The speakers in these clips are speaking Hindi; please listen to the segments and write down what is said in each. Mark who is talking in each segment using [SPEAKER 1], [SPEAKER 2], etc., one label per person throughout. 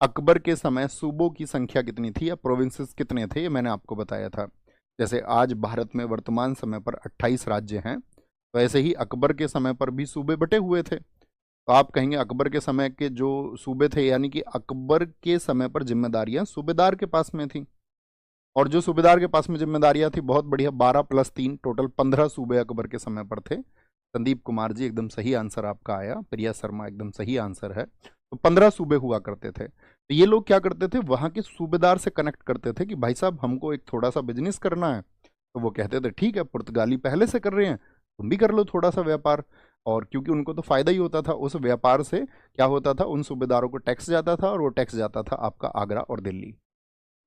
[SPEAKER 1] अकबर के समय सूबों की संख्या कितनी थी या प्रोविंसेस कितने थे, ये मैंने आपको बताया था। जैसे आज भारत में वर्तमान समय पर 28 राज्य हैं, तो ऐसे ही अकबर के समय पर भी सूबे बटे हुए थे। तो आप कहेंगे अकबर के समय के जो सूबे थे, यानी कि अकबर के समय पर जिम्मेदारियां सूबेदार के पास में थी। और जो सूबेदार के पास में जिम्मेदारियां थी, बहुत बढ़िया, 12+3 टोटल 15 सूबे अकबर के समय पर थे। संदीप कुमार जी एकदम सही आंसर आपका आया, प्रिया शर्मा एकदम सही आंसर है। तो 15 सूबे हुआ करते थे। तो ये लोग क्या करते थे, वहां के सूबेदार से कनेक्ट करते थे कि भाई साहब हमको एक थोड़ा सा बिजनेस करना है। तो वो कहते थे ठीक है, पुर्तगाली पहले से कर रहे हैं, तुम भी कर लो थोड़ा सा व्यापार। और क्योंकि उनको तो फायदा ही होता था उस व्यापार से, क्या होता था, उन सूबेदारों को टैक्स जाता था, और वो टैक्स जाता था आपका आगरा और दिल्ली।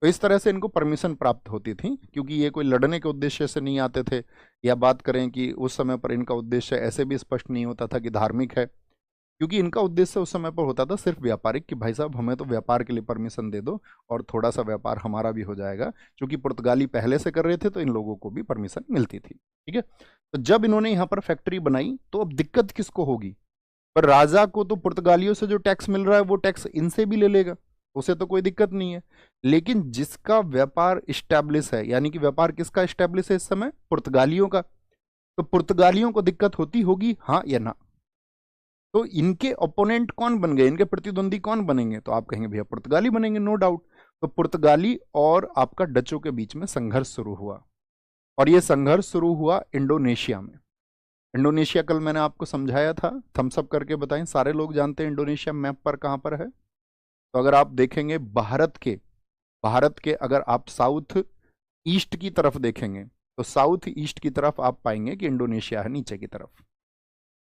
[SPEAKER 1] तो इस तरह से इनको परमिशन प्राप्त होती थी, क्योंकि ये कोई लड़ने के उद्देश्य से नहीं आते थे। या बात करें कि उस समय पर इनका उद्देश्य ऐसे भी स्पष्ट नहीं होता था कि धार्मिक है, क्योंकि इनका उद्देश्य उस समय पर होता था सिर्फ व्यापारिक, कि भाई साहब हमें तो व्यापार के लिए परमिशन दे दो और थोड़ा सा व्यापार हमारा भी हो जाएगा। क्योंकि पुर्तगाली पहले से कर रहे थे तो इन लोगों को भी परमिशन मिलती थी। ठीक है, तो जब इन्होंने यहाँ पर फैक्ट्री बनाई तो अब दिक्कत किसको होगी, पर राजा को तो पुर्तगालियों से जो टैक्स मिल रहा है वो टैक्स इनसे भी ले लेगा, उसे तो कोई दिक्कत नहीं है। लेकिन जिसका व्यापार इस्टेब्लिश है, यानी कि व्यापार किसका इस्टेब्लिश है इस समय, पुर्तगालियों का, तो पुर्तगालियों को दिक्कत होती होगी, हाँ या ना। तो इनके ओपोनेंट कौन बन गए, इनके प्रतिद्वंदी कौन बनेंगे, तो आप कहेंगे भैया पुर्तगाली बनेंगे, नो डाउट। तो पुर्तगाली और आपका डचों के बीच में संघर्ष शुरू हुआ, और यह संघर्ष शुरू हुआ इंडोनेशिया में। इंडोनेशिया कल मैंने आपको समझाया था, थम्स अप करके बताएं, सारे लोग जानते हैं इंडोनेशिया मैप पर कहां पर है। तो अगर आप देखेंगे भारत के अगर आप साउथ ईस्ट की तरफ देखेंगे, तो साउथ ईस्ट की तरफ आप पाएंगे कि इंडोनेशिया है नीचे की तरफ।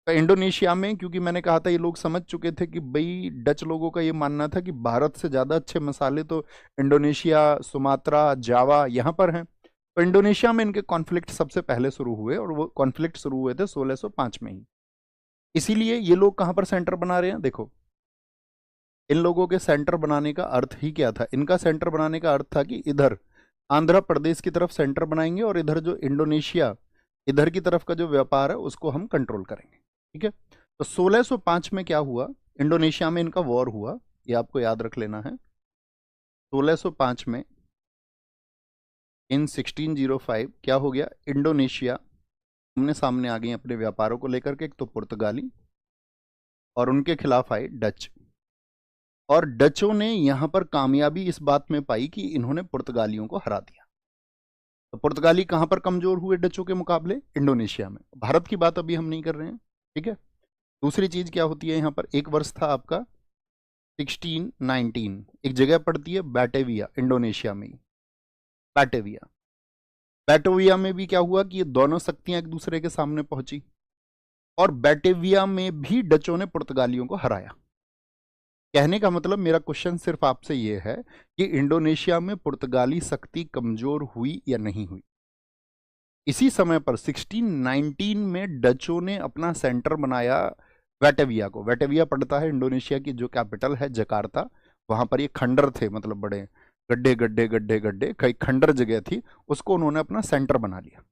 [SPEAKER 1] तो इंडोनेशिया में, क्योंकि मैंने कहा था ये लोग समझ चुके थे कि भाई डच लोगों का ये मानना था कि भारत से ज़्यादा अच्छे मसाले तो इंडोनेशिया, सुमात्रा, जावा यहाँ पर हैं। तो इंडोनेशिया में इनके कॉन्फ्लिक्ट सबसे पहले शुरू हुए, और वो कॉन्फ्लिक्ट शुरू हुए थे 1605 में ही। इसीलिए ये लोग कहाँ पर सेंटर बना रहे हैं, देखो इन लोगों के सेंटर बनाने का अर्थ ही क्या था, इनका सेंटर बनाने का अर्थ था कि इधर आंध्र प्रदेश की तरफ सेंटर बनाएंगे, और इधर जो इंडोनेशिया इधर की तरफ का जो व्यापार है उसको हम कंट्रोल करेंगे। ठीक है, तो 1605 में क्या हुआ, इंडोनेशिया में इनका वॉर हुआ, ये आपको याद रख लेना है। 1605 में इन 1605 क्या हो गया, इंडोनेशिया आमने सामने आ गई अपने व्यापारों को लेकर के, एक तो पुर्तगाली, और उनके खिलाफ आए डच। और डचों ने यहां पर कामयाबी इस बात में पाई कि इन्होंने पुर्तगालियों को हरा दिया। तो पुर्तगाली कहां पर कमजोर हुए डचों के मुकाबले, इंडोनेशिया में। भारत की बात अभी हम नहीं कर रहे हैं। ठीक है, दूसरी चीज क्या होती है, यहां पर एक वर्ष था आपका 1619, एक जगह पड़ती है बैटेविया, इंडोनेशिया में ही, बैटेविया। बैटेविया में भी क्या हुआ कि ये दोनों शक्तियां एक दूसरे के सामने पहुंची, और बैटेविया में भी डचों ने पुर्तगालियों को हराया। कहने का मतलब, मेरा क्वेश्चन सिर्फ आपसे यह है कि इंडोनेशिया में पुर्तगाली शक्ति कमजोर हुई या नहीं हुई। इसी समय पर 1619 में डचों ने अपना सेंटर बनाया वेटेविया को। वेटेविया पड़ता है इंडोनेशिया की जो कैपिटल है जकार्ता, वहां पर ये खंडर थे, मतलब बड़े गड्ढे गड्ढे गड्ढे गड्ढे, कई खंडर जगह थी, उसको उन्होंने अपना सेंटर बना लिया।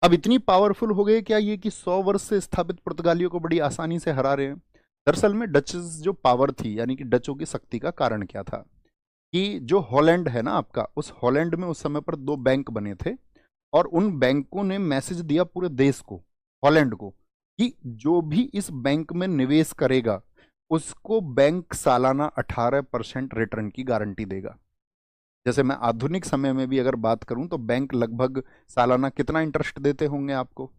[SPEAKER 1] अब इतनी पावरफुल हो गए क्या ये कि 100 वर्ष से स्थापित पुर्तगालियों को बड़ी आसानी से हरा रहे हैं। दरअसल में डचेस जो पावर थी, यानी कि डचों की शक्ति का कारण क्या था, कि जो हॉलैंड है ना आपका, उस हॉलैंड में उस समय पर 2 बैंक बने थे, और उन बैंकों ने मैसेज दिया पूरे देश को, हॉलैंड को, कि जो भी इस बैंक में निवेश करेगा उसको बैंक सालाना 18% रिटर्न की गारंटी देगा। जैसे मैं आधुनिक समय में भी अगर बात करूं तो बैंक लगभग सालाना कितना इंटरेस्ट देते होंगे आपको,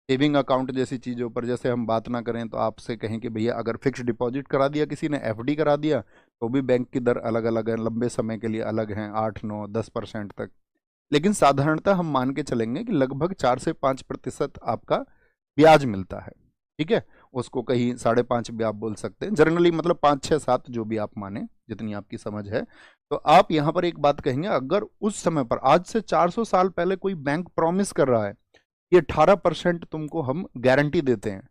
[SPEAKER 1] सेविंग अकाउंट जैसी चीज़ों पर। जैसे हम बात ना करें तो आपसे कहें कि भैया अगर फिक्स डिपॉजिट करा दिया किसी ने, एफडी करा दिया, तो भी बैंक की दर अलग अलग है, लंबे समय के लिए अलग हैं, 8, 9, 10% तक। लेकिन साधारणतः हम मान के चलेंगे कि लगभग 4 से 5% आपका ब्याज मिलता है। ठीक है, उसको कहीं 5.5 भी आप बोल सकते हैं, जनरली मतलब 5, 6, 7 जो भी आप माने, जितनी आपकी समझ है। तो आप यहाँ पर एक बात कहेंगे, अगर उस समय पर आज से 400 साल पहले कोई बैंक प्रॉमिस कर रहा है ये 18% तुमको हम गारंटी देते हैं,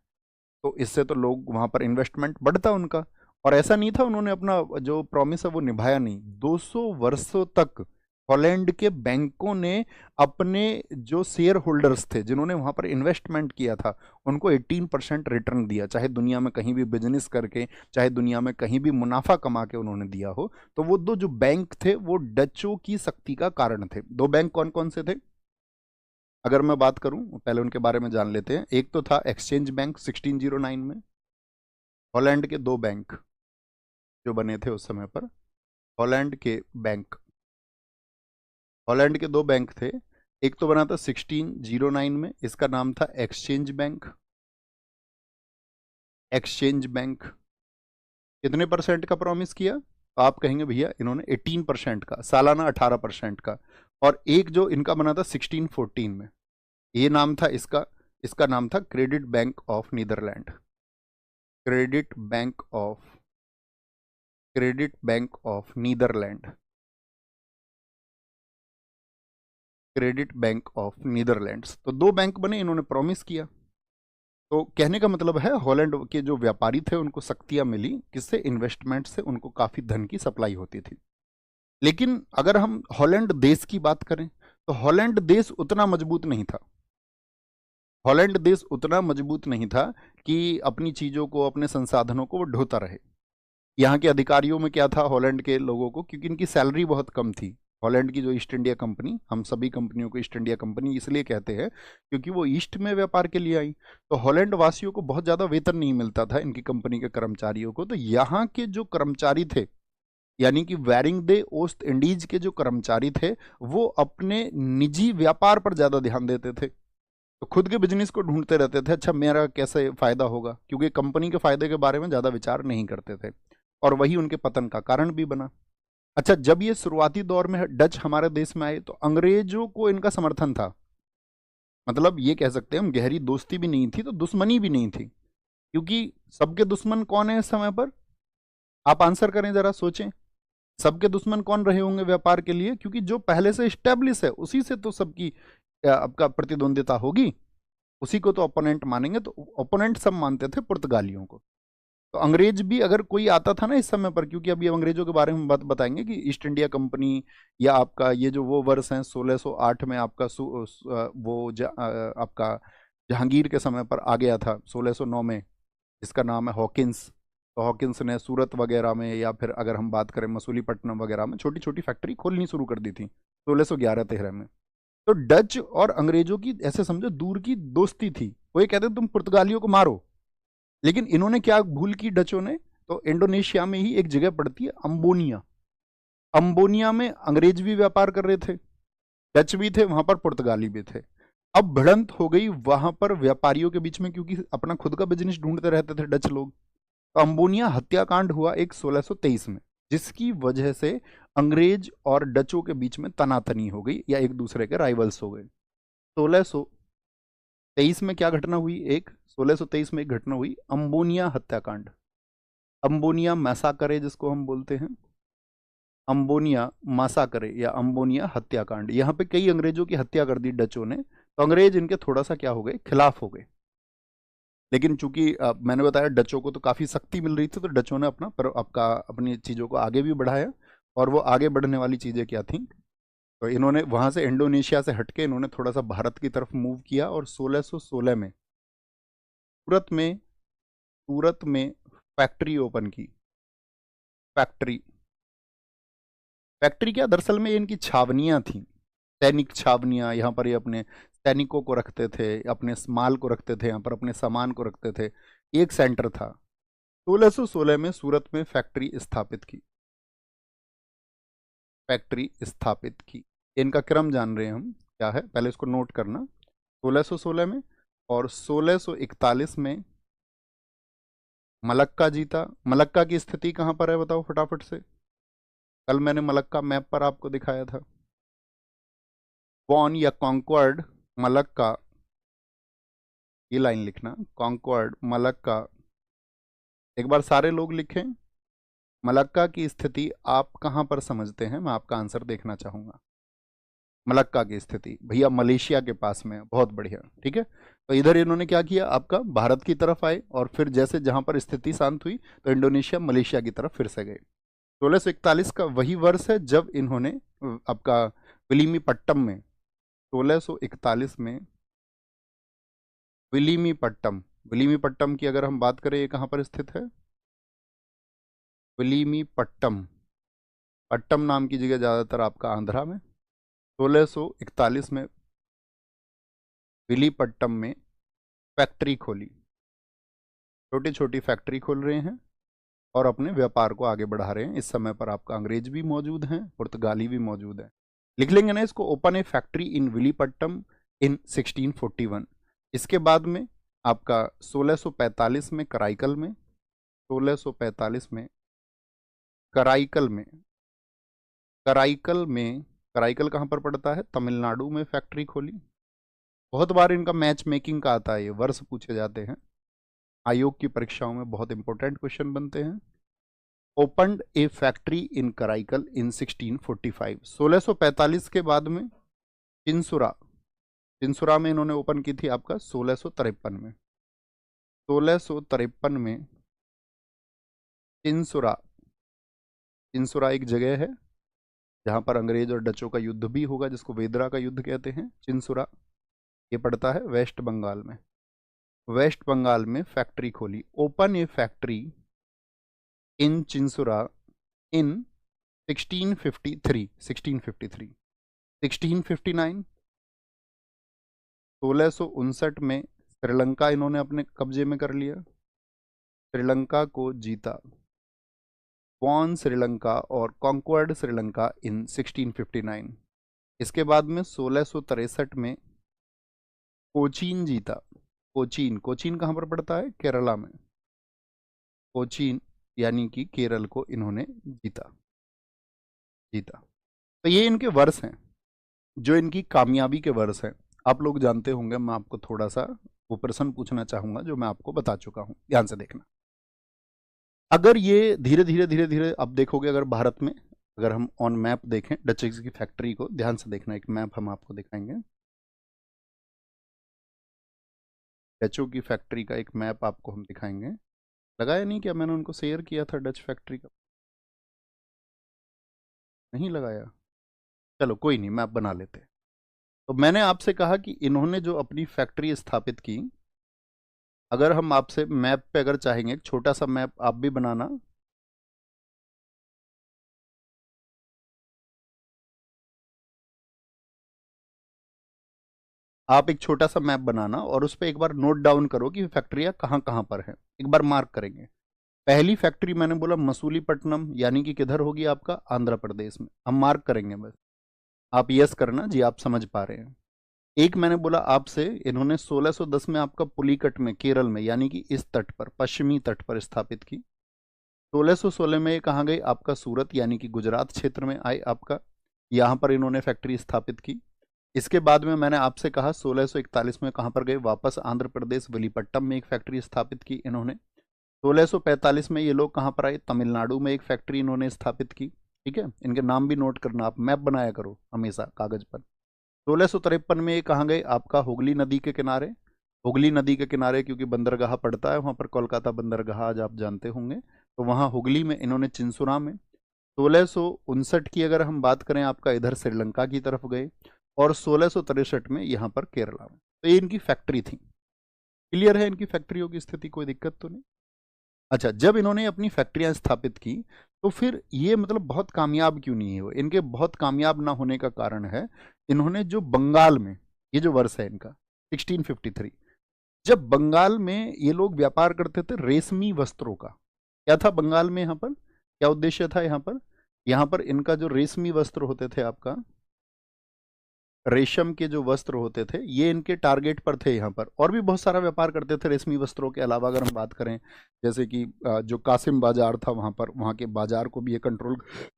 [SPEAKER 1] तो इससे तो लोग वहां पर इन्वेस्टमेंट बढ़ता उनका। और ऐसा नहीं था, उन्होंने अपना जो प्रॉमिस है वो निभाया नहीं, 200 वर्षों तक हॉलैंड के बैंकों ने अपने जो शेयर होल्डर्स थे, जिन्होंने वहां पर इन्वेस्टमेंट किया था, उनको 18% रिटर्न दिया, चाहे दुनिया में कहीं भी बिजनेस करके, चाहे दुनिया में कहीं भी मुनाफा कमा के उन्होंने दिया हो। तो वो दो जो बैंक थे वो डचों की शक्ति का कारण थे। दो बैंक कौन कौन से थे अगर मैं बात करूं, पहले उनके बारे में जान लेते हैं। एक तो था एक्सचेंज बैंक 1609 में। हॉलैंड के दो बैंक जो बने थे उस समय पर, हॉलैंड के बैंक, हॉलैंड के दो बैंक थे। एक तो बना था 1609 में, इसका नाम था एक्सचेंज बैंक। एक्सचेंज बैंक कितने परसेंट का प्रॉमिस किया, तो आप कहेंगे भैया इन्होंने 18% का, सालाना 18% का। और एक जो इनका बना था 1614 में, ये नाम था इसका, इसका नाम था credit bank of Netherland. Credit bank of, credit bank of Netherland, credit bank of Netherlands. तो दो बैंक बने, इन्होंने प्रॉमिस किया। तो कहने का मतलब है हॉलैंड के जो व्यापारी थे उनको शक्तियां मिली, किससे, इन्वेस्टमेंट से उनको काफी धन की सप्लाई होती थी। लेकिन अगर हम हॉलैंड देश की बात करें तो हॉलैंड देश उतना मजबूत नहीं था। हॉलैंड देश उतना मजबूत नहीं था कि अपनी चीजों को, अपने संसाधनों को वो ढोता रहे। यहाँ के अधिकारियों में क्या था हॉलैंड के लोगों को, क्योंकि इनकी सैलरी बहुत कम थी। हॉलैंड की जो ईस्ट इंडिया कंपनी, हम सभी कंपनियों को ईस्ट इंडिया कंपनी इसलिए कहते हैं क्योंकि वो ईस्ट में व्यापार के लिए आई। तो हॉलैंड वासियों को बहुत ज़्यादा वेतन नहीं मिलता था इनकी कंपनी के कर्मचारियों को। तो यहाँ के जो कर्मचारी थे, यानी कि वेरिंग दे ओस्ट इंडीज के जो कर्मचारी थे, वो अपने निजी व्यापार पर ज़्यादा ध्यान देते थे। तो खुद के बिजनेस को ढूंढते रहते थे, अच्छा मेरा कैसे फायदा होगा, क्योंकि कंपनी के फायदे के बारे में ज़्यादा विचार नहीं करते थे। और वही उनके पतन का कारण भी बना। अच्छा, जब ये शुरुआती दौर में डच हमारे देश में आए तो अंग्रेजों को इनका समर्थन था। मतलब ये कह सकते हैं हम, गहरी दोस्ती भी नहीं थी तो दुश्मनी भी नहीं थी। क्योंकि सबके दुश्मन कौन है इस समय पर, आप आंसर करें जरा, सोचें। सबके दुश्मन कौन रहे होंगे व्यापार के लिए, क्योंकि जो पहले से स्टेब्लिश है उसी से तो सबकी आपका प्रतिद्वंदिता होगी, उसी को तो ओपोनेंट मानेंगे। तो ओपोनेंट सब मानते थे पुर्तगालियों को। तो अंग्रेज भी अगर कोई आता था ना इस समय पर, क्योंकि अभी अंग्रेजों के बारे में बताएंगे कि ईस्ट इंडिया कंपनी या आपका ये जो वो वर्ष हैं 1608 में आपका आपका जहांगीर के समय पर आ गया था 1609 में, जिसका नाम है हॉकिंस। तो हॉकिंस ने सूरत वगैरह में, या फिर अगर हम बात करें मसूलीपट्टनम वगैरह में, छोटी छोटी फैक्ट्री खोलनी शुरू कर दी थी 1611-13 में। तो डच और अंग्रेजों की ऐसे समझो दूर की दोस्ती थी। वो ये कहते तुम पुर्तगालियों को मारो। लेकिन इन्होंने क्या भूल की डचों ने, तो इंडोनेशिया में ही एक जगह पड़ती है अम्बोनिया, अम्बोनिया में अंग्रेज भी व्यापार कर रहे थे, डच भी थे वहां पर, पुर्तगाली भी थे। अब भिड़ंत हो गई वहां पर व्यापारियों के बीच में, क्योंकि अपना खुद का बिजनेस ढूंढते रहते थे डच लोग। तो अम्बोनिया हत्याकांड हुआ एक 1623 में, जिसकी वजह से अंग्रेज और डचों के बीच में तनातनी हो गई, या एक दूसरे के राइवल्स हो गए। 1623 में क्या घटना हुई, 1623 में एक घटना हुई, अम्बोनिया हत्याकांड, अम्बोनिया मैसाकरे जिसको हम बोलते हैं, अम्बोनिया मैसाकरे या अम्बोनिया हत्याकांड। यहाँ पे कई अंग्रेजों की हत्या कर दी डचों ने। तो अंग्रेज इनके थोड़ा सा क्या हो गए, खिलाफ हो गए। लेकिन चूंकि मैंने बताया डचों को तो काफी शक्ति मिल रही थी, तो डचों ने अपना पर आपका अपनी चीजों को आगे भी बढ़ाया। और वो आगे बढ़ने वाली चीजें क्या थी, तो इन्होंने वहां से इंडोनेशिया से हटके इन्होंने थोड़ा सा भारत की तरफ मूव किया, और 1616 में सूरत में फैक्ट्री ओपन की। फैक्ट्री, फैक्ट्री क्या, दरअसल में ये इनकी छावनियां थी, सैनिक छावनियां। यहाँ पर ये अपने सैनिकों को रखते थे, अपने माल को रखते थे, यहाँ पर अपने सामान को रखते थे। एक सेंटर था। 1616 में सूरत में फैक्ट्री स्थापित की, फैक्ट्री स्थापित की। इनका क्रम जान रहे हैं हम क्या है, पहले इसको नोट करना। 1616 में, और 1641 में मलक्का जीता। मलक्का की स्थिति कहाँ पर है बताओ फटाफट से, कल मैंने मलक्का मैप पर आपको दिखाया था। वॉन या कॉन्क्वर्ड मलक्का, ये लाइन लिखना, कॉन्क्वर्ड मलक्का। एक बार सारे लोग लिखें, मलक्का की स्थिति आप कहाँ पर समझते हैं, मैं आपका आंसर देखना चाहूंगा। मलक्का की स्थिति भैया मलेशिया के पास में है, बहुत बढ़िया, ठीक है। तो इधर इन्होंने क्या किया, आपका भारत की तरफ आए, और फिर जैसे जहां पर स्थिति शांत हुई तो इंडोनेशिया मलेशिया की तरफ फिर से गए। 1641 का वही वर्ष है जब इन्होंने आपका विलीमीपट्टम में, 1641 में विलीमीपट्टम, विलीमीपट्टम की अगर हम बात करें, ये कहाँ पर स्थित है? विलीमीपट्टम, पट्टम नाम की जगह ज़्यादातर आपका आंध्रा में। 1641 में विलीपट्टम में फैक्ट्री खोली, छोटी छोटी फैक्ट्री खोल रहे हैं और अपने व्यापार को आगे बढ़ा रहे हैं। इस समय पर आपका अंग्रेज भी मौजूद हैं, पुर्तगाली भी मौजूद है। लिख लेंगे ना इसको, ओपन ए फैक्ट्री इन विलीपट्टम इन 1641। इसके बाद में आपका 1645 में कराईकल में, 1645 में कराईकल में, कराईकल में, कराईकल कहाँ पर पड़ता है? तमिलनाडु में फैक्ट्री खोली। बहुत बार इनका मैच मेकिंग का आता है, ये वर्ष पूछे जाते हैं आयोग की परीक्षाओं में, बहुत इंपॉर्टेंट क्वेश्चन बनते हैं। Opened a factory in Karaikal in 1645। 1645 के बाद में चिंसुरा, चिंसुरा में इन्होंने ओपन की थी आपका 1653 में। 1653 में चिंसुरा, चिंसुरा एक जगह है जहां पर अंग्रेज और डचों का युद्ध भी होगा, जिसको वेदरा का युद्ध कहते हैं। चिंसुरा ये पड़ता है वेस्ट बंगाल में। वेस्ट बंगाल में फैक्ट्री खोली, ओपन ए फैक्ट्री इन चिंसुरा इन 1653, 1653, 1659, 1659 में श्रीलंका इन्होंने अपने कब्जे में कर लिया, श्रीलंका को जीता, वॉन श्रीलंका और कॉन्क्वर्ड श्रीलंका इन 1659। इसके बाद में 1663 में कोचीन जीता, कोचीन, कोचीन कहाँ पर पड़ता है? केरला में। कोचीन यानी कि केरल को इन्होंने जीता, जीता। तो ये इनके वर्ष हैं, जो इनकी कामयाबी के वर्ष हैं। आप लोग जानते होंगे, मैं आपको थोड़ा सा वो प्रश्न पूछना चाहूंगा जो मैं आपको बता चुका हूं, ध्यान से देखना। अगर ये धीरे धीरे धीरे धीरे अब देखोगे, अगर भारत में अगर हम ऑन मैप देखें डचेस की फैक्ट्री को, ध्यान से देखना, एक मैप हम आपको दिखाएंगे, डचों की फैक्ट्री का एक मैप आपको हम दिखाएंगे। लगाया नहीं क्या? मैंने उनको शेयर किया था डच फैक्ट्री का, नहीं लगाया? चलो कोई नहीं, मैप बना लेते हैं। तो मैंने आपसे कहा कि इन्होंने जो अपनी फैक्ट्री स्थापित की, अगर हम आपसे मैप पे अगर चाहेंगे, एक छोटा सा मैप आप भी बनाना, आप एक छोटा सा मैप बनाना और उस पर एक बार नोट डाउन करो कि फैक्ट्रियाँ कहाँ कहाँ पर हैं, एक बार मार्क करेंगे। पहली फैक्ट्री मैंने बोला मसूलीपट्टनम, यानी कि किधर होगी? आपका आंध्र प्रदेश में। हम मार्क करेंगे बस, आप यस करना जी, आप समझ पा रहे हैं। एक मैंने बोला आपसे, इन्होंने 1610 में आपका पुलिकट में, केरल में, यानी कि इस तट पर, पश्चिमी तट पर स्थापित की। 1616 में कहाँ गए? आपका सूरत, यानी कि गुजरात क्षेत्र में आए आपका, यहाँ पर इन्होंने फैक्ट्री स्थापित की। इसके बाद में मैंने आपसे कहा 1641 में कहाँ पर गए? वापस आंध्र प्रदेश, विलीपट्टम में एक फैक्ट्री स्थापित की इन्होंने। 1645 में ये लोग कहाँ पर आए? तमिलनाडु में एक फैक्ट्री इन्होंने स्थापित की। ठीक है, इनके नाम भी नोट करना, आप मैप बनाया करो हमेशा कागज पर। 1653 में ये कहाँ गए? आपका हुगली नदी के किनारे, हुगली नदी के किनारे क्योंकि बंदरगाह पड़ता है वहाँ पर, कोलकाता बंदरगाह आज आप जानते होंगे, तो वहाँ हुगली में इन्होंने चिंसुरा में। 1659 की अगर हम बात करें, आपका इधर श्रीलंका की तरफ गए, और 1663 में यहाँ पर केरला में। तो ये इनकी फैक्ट्री थी। क्लियर है इनकी फैक्ट्रियों की स्थिति? कोई दिक्कत तो नहीं? अच्छा, जब इन्होंने अपनी फैक्ट्रियां स्थापित की तो फिर ये मतलब बहुत कामयाब क्यों नहीं हुए? इनके बहुत कामयाब ना होने का कारण है, इन्होंने जो बंगाल में, ये जो वर्ष है इनका 1653, जब बंगाल में ये लोग व्यापार करते थे रेशमी वस्त्रों का। क्या था बंगाल में? यहाँ पर क्या उद्देश्य था? यहाँ पर इनका जो रेशमी वस्त्र होते थे, आपका रेशम के जो वस्त्र होते थे, ये इनके टारगेट पर थे यहाँ पर। और भी बहुत सारा व्यापार करते थे रेशमी वस्त्रों के अलावा। अगर हम बात करें जैसे कि जो कासिम बाजार था वहाँ पर, वहाँ के बाजार को भी ये कंट्रोल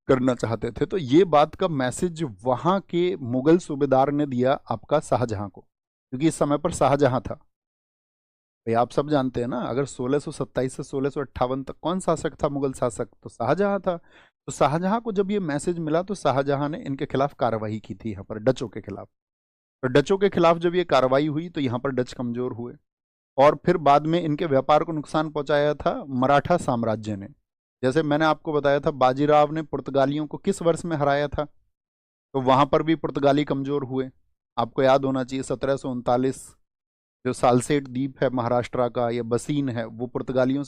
[SPEAKER 1] करना चाहते थे। तो ये बात का मैसेज वहाँ के मुगल सूबेदार ने दिया आपका शाहजहाँ को, क्योंकि इस समय पर शाहजहाँ था। भाई आप सब जानते हैं ना, अगर 1627 से 1658 तक कौन शासक था? मुगल शासक, तो शाहजहाँ था। तो शाहजहाँ को जब ये मैसेज मिला तो शाहजहाँ ने इनके खिलाफ कार्रवाई की थी यहाँ पर, डचों के खिलाफ। तो डचों के खिलाफ जब ये कार्रवाई हुई तो यहाँ पर डच कमजोर हुए, और फिर बाद में इनके व्यापार को नुकसान पहुंचाया था मराठा साम्राज्य ने। जैसे मैंने आपको बताया था बाजीराव ने पुर्तगालियों को किस वर्ष में हराया था, तो वहां पर भी पुर्तगाली कमजोर हुए। आपको याद होना चाहिए 1739, जो सालसेट द्वीप है महाराष्ट्र का या बसीन है, वो पुर्तगालियों से